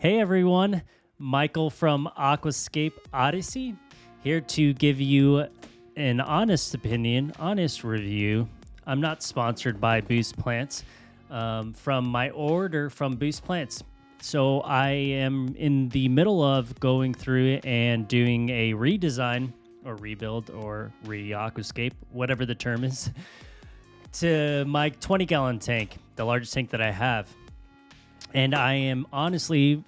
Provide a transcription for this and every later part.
Hey everyone, Michael from Aquascape Odyssey here to give you an honest opinion, honest review. I'm not sponsored by Buce Plants from my order from Buce Plants. So I am in the middle of going through it and doing a redesign or rebuild or re-aquascape, whatever the term is, to my 20-gallon tank, the largest tank that I have. And I am honestly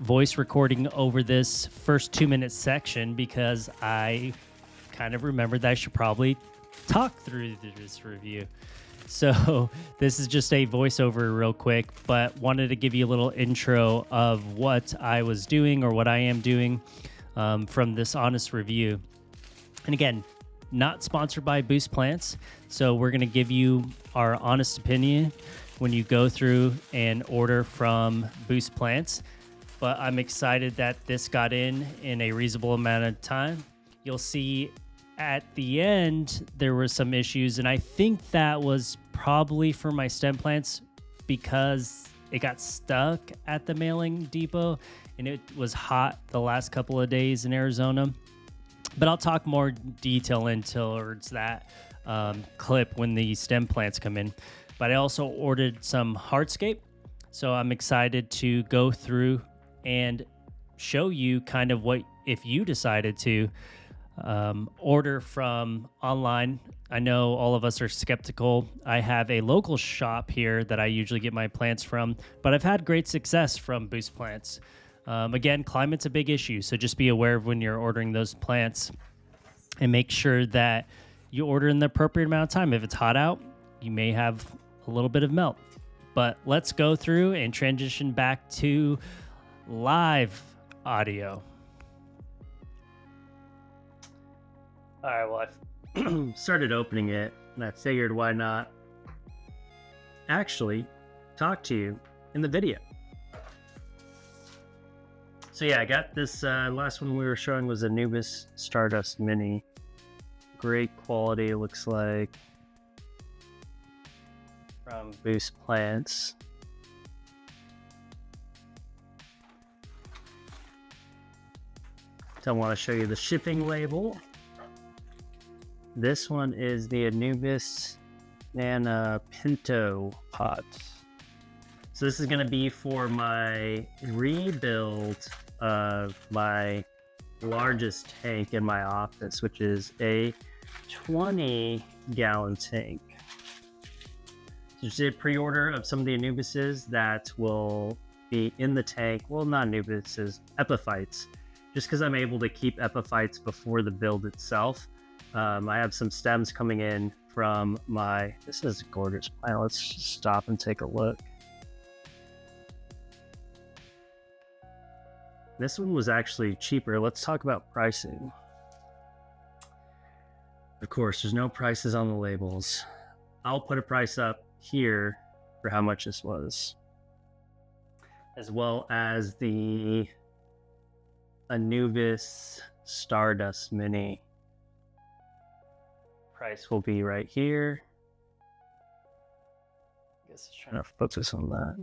voice recording over this first 2-minute section because I kind of remembered that I should probably talk through this review. So this is just a voiceover real quick, but wanted to give you a little intro of what I was doing or what I am doing from this honest review. And again, not sponsored by Buce Plants. So we're going to give you our honest opinion when you go through and order from Buce Plants. But I'm excited that this got in a reasonable amount of time. You'll see at the end, there were some issues, and I think that was probably for my stem plants because it got stuck at the mailing depot and it was hot the last couple of days in Arizona. But I'll talk more detail towards that clip when the stem plants come in. But I also ordered some Hardscape, so I'm excited to go through and show you kind of what if you decided to order from online. I know all of us are skeptical. I have a local shop here that I usually get my plants from, but I've had great success from Buce Plants. Again, climate's a big issue, so just be aware of when you're ordering those plants and make sure that you order in the appropriate amount of time. If it's hot out, you may have a little bit of melt. But let's go through and transition back to live audio. All right, well, I've started opening it, and I figured why not actually talk to you in the video. So yeah, I got this last one we were showing was a Anubis Stardust Mini. Great quality, it looks like, from Buce Plants. So I want to show you the shipping label. This one is the Anubis Nana Pinto pot. So this is going to be for my rebuild of my largest tank in my office, which is a 20-gallon tank. So just did pre-order of some of the Anubises that will be in the tank. Well, not Anubises, epiphytes. Just because I'm able to keep epiphytes before the build itself. I have some stems coming in from my, this is a gorgeous plant. Let's stop and take a look. This one was actually cheaper. Let's talk about pricing. Of course, there's no prices on the labels. I'll put a price up here for how much this was, as well as the Anubis Stardust Mini. Price will be right here. I guess it's trying to focus on that.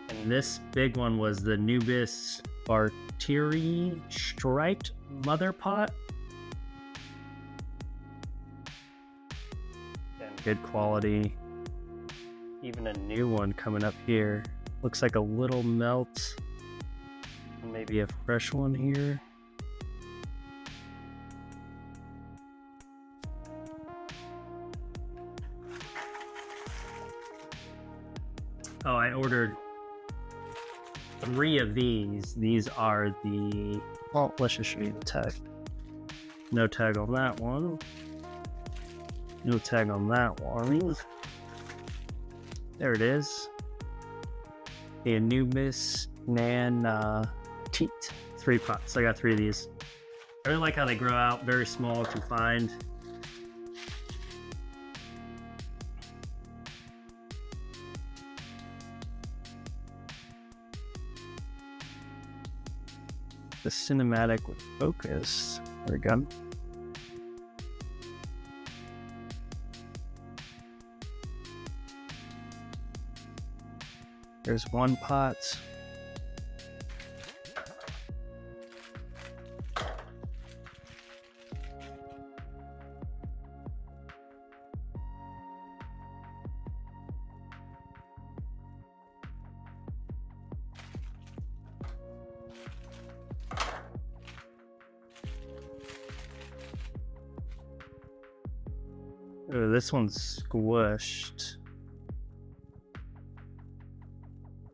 And this big one was the Anubis Barteri Striped Mother Pot. And good quality. Even a new one coming up here. Looks like a little melt. Maybe a fresh one here. Oh, I ordered 3 of these. These are the, well, let's just show you the tag. No tag on that one. No tag on that one. There it is. The Anubis Nana Teat. 3 pots. I got 3 of these. I really like how they grow out. Very small, confined. The cinematic with focus. There we go. There's one pot. Ooh, this one's squished.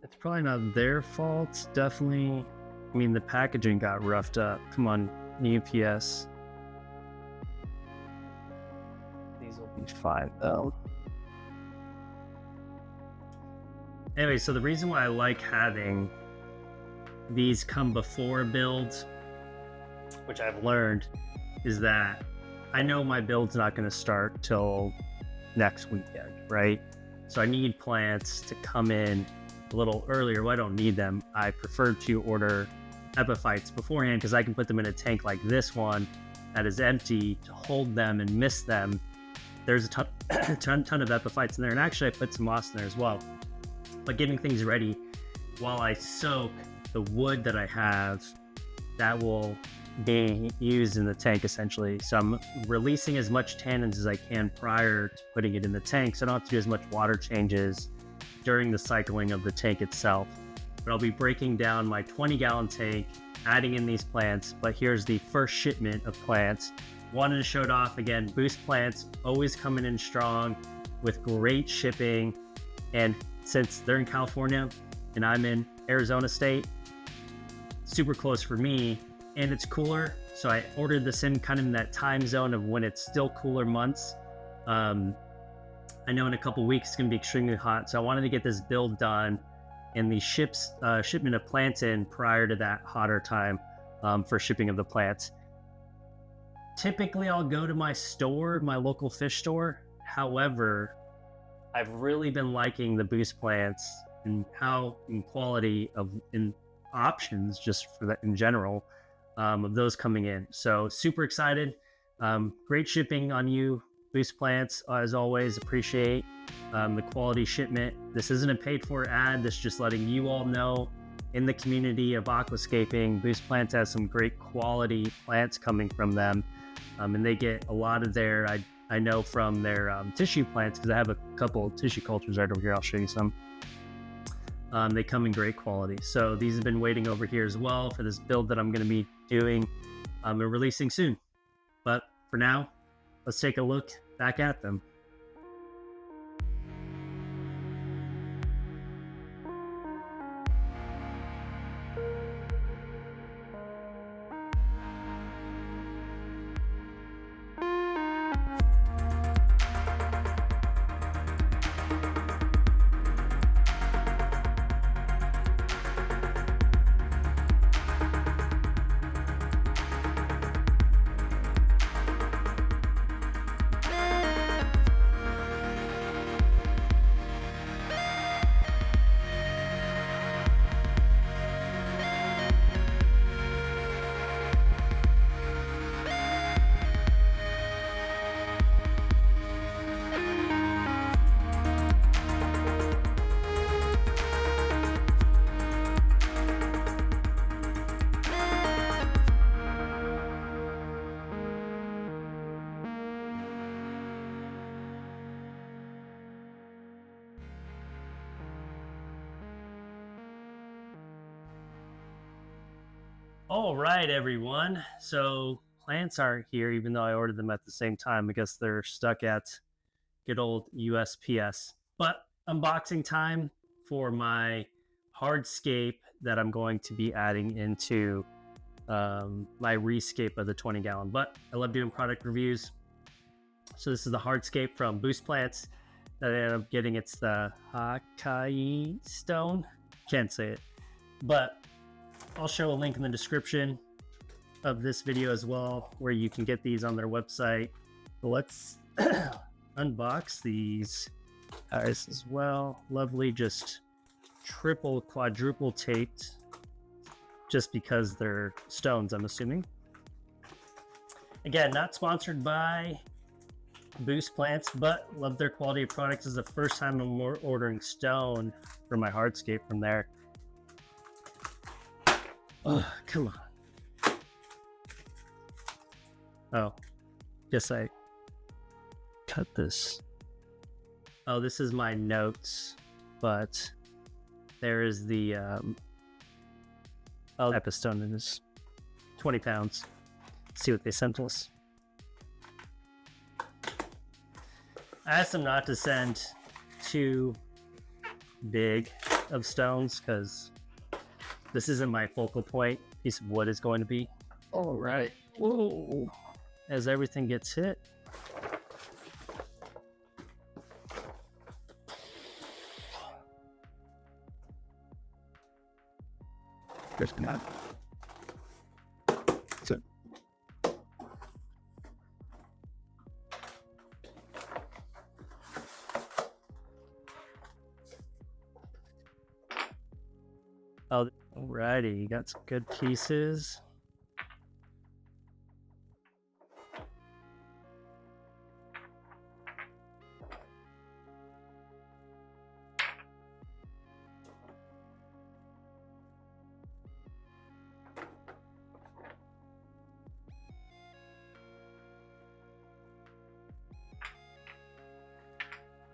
It's probably not their fault. Definitely, I mean, the packaging got roughed up. Come on, UPS. These will be fine though. Anyway, so the reason why I like having these come before builds, which I've learned, is that I know my build's not going to start till next weekend, right? So I need plants to come in a little earlier. Well, I don't need them. I prefer to order epiphytes beforehand because I can put them in a tank like this one that is empty to hold them and mist them. There's a ton of epiphytes in there, and actually I put some moss in there as well. But getting things ready while I soak the wood that I have, that will be used in the tank essentially. So I'm releasing as much tannins as I can prior to putting it in the tank, so I don't have to do as much water changes during the cycling of the tank itself. But I'll be breaking down my 20-gallon tank, adding in these plants. But here's the first shipment of plants. Wanted to show it off again. Buce plants always coming in strong with great shipping, and since they're in California and I'm in Arizona State, super close for me, and it's cooler, so I ordered this in kind of in that time zone of when it's still cooler months. I know in a couple weeks it's going to be extremely hot, so I wanted to get this build done and the shipment of plants in prior to that hotter time for shipping of the plants. Typically, I'll go to my store, my local fish store. However, I've really been liking the Buce plants and how in quality of in options just for that in general. Of those coming in. So super excited. Great shipping on you, Buce plants, as always. Appreciate the quality shipment. This isn't a paid for ad. This is just letting you all know in the community of aquascaping, Buce plants has some great quality plants coming from them. And they get a lot of their, I know from their tissue plants, because I have a couple tissue cultures right over here. I'll show you some. They come in great quality. So these have been waiting over here as well for this build that I'm going to be doing and releasing soon. But for now, let's take a look back at them. All right, everyone. So plants aren't here, even though I ordered them at the same time. I guess they're stuck at good old USPS. But unboxing time for my Hardscape that I'm going to be adding into my rescape of the 20-gallon. But I love doing product reviews. So this is the Hardscape from Buce Plants that I ended up getting. It's the Hakai stone. Can't say it. But I'll show a link in the description of this video as well, where you can get these on their website. But let's unbox these guys as well. Lovely, just triple, quadruple taped, just because they're stones, I'm assuming. Again, not sponsored by Buce plants, but love their quality of products. This is the first time I'm ordering stone for my hardscape from there. Oh, come on. Oh, guess I cut this. Oh, this is my notes, but there is the type of stone in this. 20 pounds. Let's see what they sent us. I asked them not to send too big of stones because this isn't my focal point. Piece of wood is going to be. All right. Whoa. As everything gets hit. There's not. So. Oh, alrighty, you got some good pieces.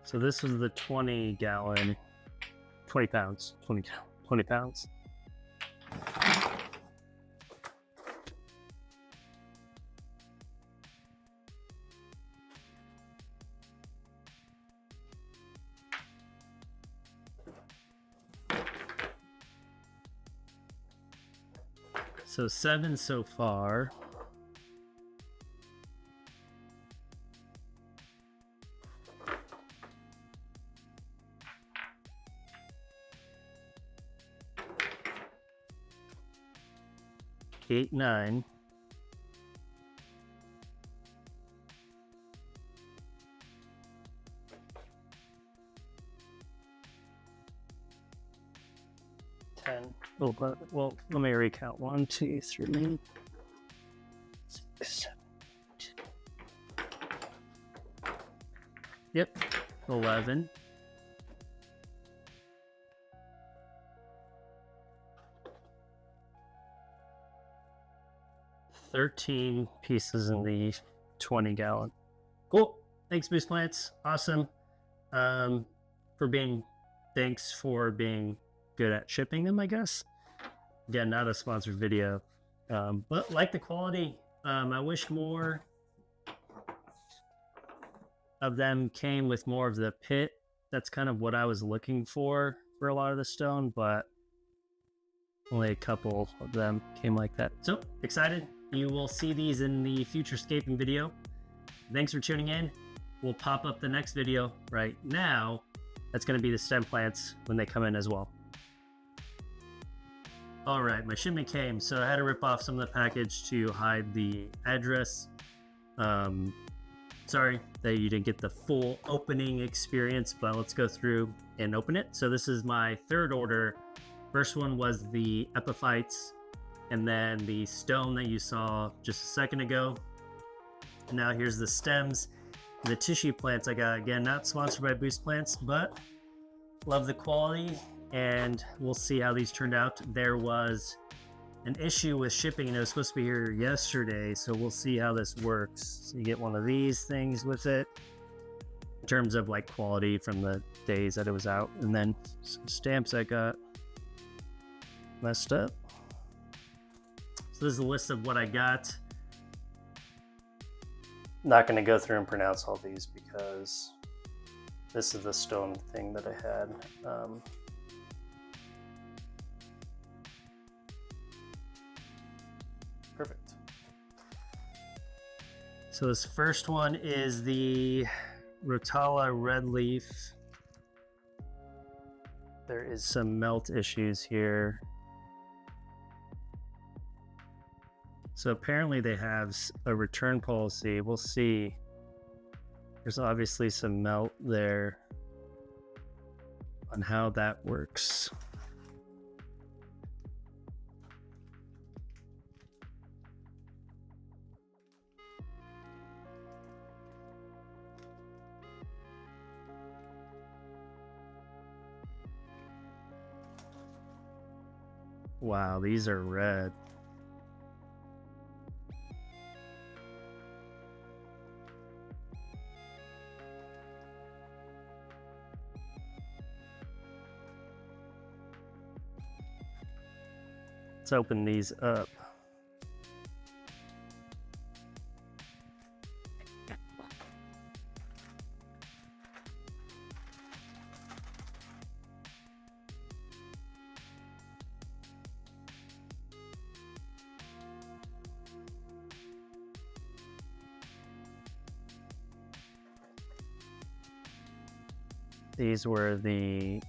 So this was the 20 gallon, 20 pounds, 20 pounds. So 7 so far. Eight, 9. Well, let me recount. 1, 2, 3, 6, 7. Yep, 11. $13 pieces in the 20 gallon. Cool. Thanks, Buce Plants. Awesome. Thanks for being good at shipping them, I guess. Again, not a sponsored video. But like the quality. I wish more of them came with more of the pit. That's kind of what I was looking for a lot of the stone, but only a couple of them came like that. So excited. You will see these in the future scaping video. Thanks for tuning in. We'll pop up the next video right now. That's going to be the stem plants when they come in as well. All right, my shipment came, so I had to rip off some of the package to hide the address. Sorry that you didn't get the full opening experience, but let's go through and open it. So this is my third order. First one was the epiphytes, and then the stone that you saw just a second ago. And now here's the stems, the tissue plants I got. Again, not sponsored by Buce Plants, but love the quality, and we'll see how these turned out. There was an issue with shipping, and it was supposed to be here yesterday, so we'll see how this works. So you get one of these things with it in terms of like quality from the days that it was out, and then some stamps I got messed up. So this is a list of what I got. Not going to go through and pronounce all these because this is the stone thing that I had. Perfect. So this first one is the Rotala red leaf. There is some melt issues here. So apparently they have a return policy. We'll see. There's obviously some melt there on how that works. Wow, these are red. Let's open these up. These were the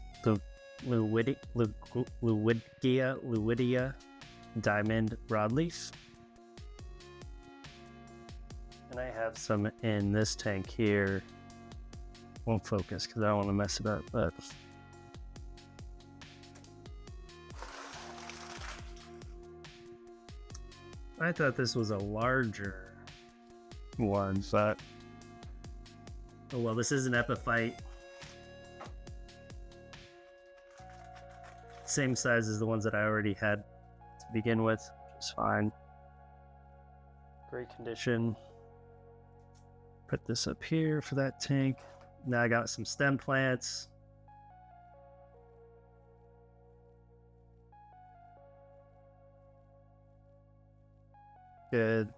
Luidia diamond broadleaf. And I have some in this tank here. Won't focus because I don't want to mess it up, but I thought this was a larger one, but oh well, this is an epiphyte. Same size as the ones that I already had to begin with, which is fine. Great condition. Put this up here for that tank. Now I got some stem plants. Good.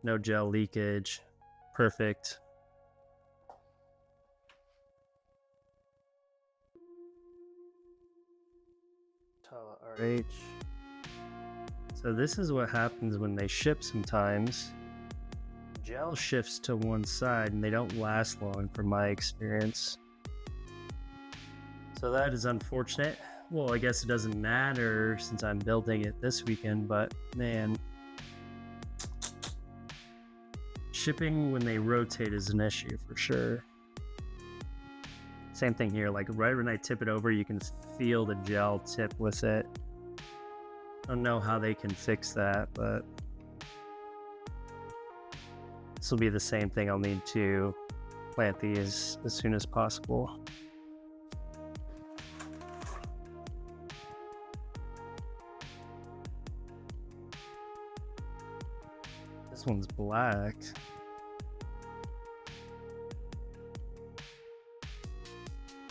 No gel leakage. Perfect. RH. So this is what happens when they ship sometimes. Gel shifts to one side and they don't last long from my experience. So that is unfortunate. Well, I guess it doesn't matter since I'm building it this weekend, but man, shipping when they rotate is an issue for sure. Same thing here, like right when I tip it over, you can feel the gel tip with it. I don't know how they can fix that, but this will be the same thing. I'll need to plant these as soon as possible. This one's black.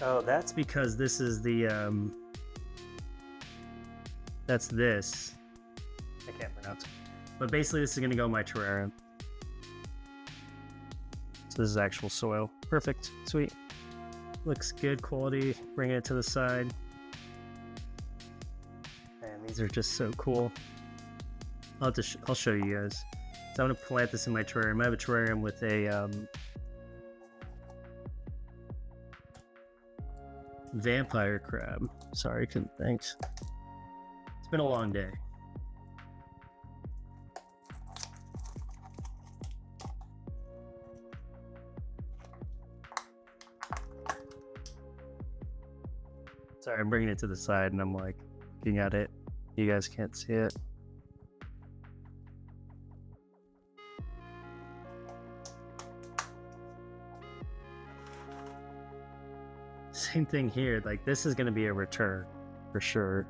Oh, that's because this is the that's this. I can't pronounce it. But basically this is gonna go in my terrarium. So this is actual soil. Perfect. Sweet. Looks good quality. Bring it to the side. Man, these are just so cool. I'll show you guys. So I'm gonna plant this in my terrarium. I have a terrarium with a vampire crab. Sorry, couldn't think. It's been a long day. Sorry, I'm bringing it to the side and I'm like looking at it. You guys can't see it. Same thing here. Like this is going to be a return for sure.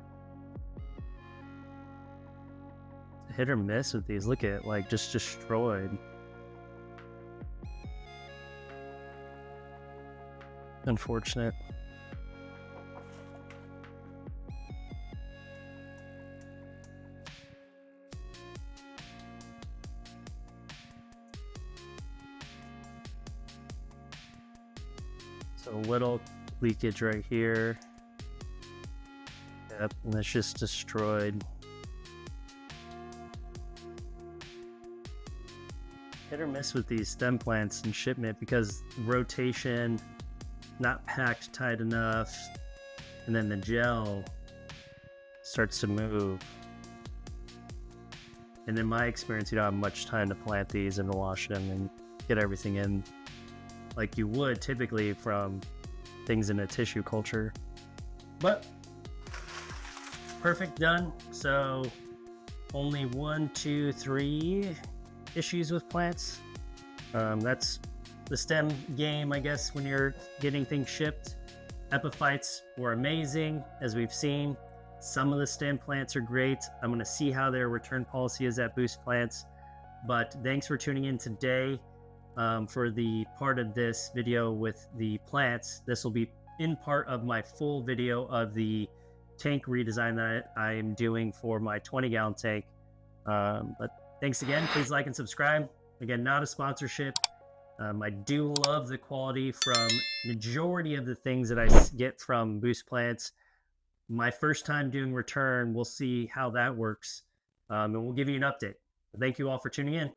Hit or miss with these. Look at it, like just destroyed. Unfortunate. So a little leakage right here. Yep, and it's just destroyed. Hit or miss with these stem plants and shipment because rotation, not packed tight enough, and then the gel starts to move. And in my experience, you don't have much time to plant these and wash them and get everything in like you would typically from things in a tissue culture. But perfect, done. So only 1, 2, 3 issues with plants. That's the stem game, I guess, when you're getting things shipped. Epiphytes were amazing, as we've seen. Some of the stem plants are great. I'm going to see how their return policy is at Buce Plants. But thanks for tuning in today for the part of this video with the plants. This will be in part of my full video of the tank redesign that I am doing for my 20-gallon tank. But thanks again. Please like and subscribe. Again, not a sponsorship. I do love the quality from majority of the things that I get from Buce Plants. My first time doing return, we'll see how that works, and we'll give you an update. Thank you all for tuning in.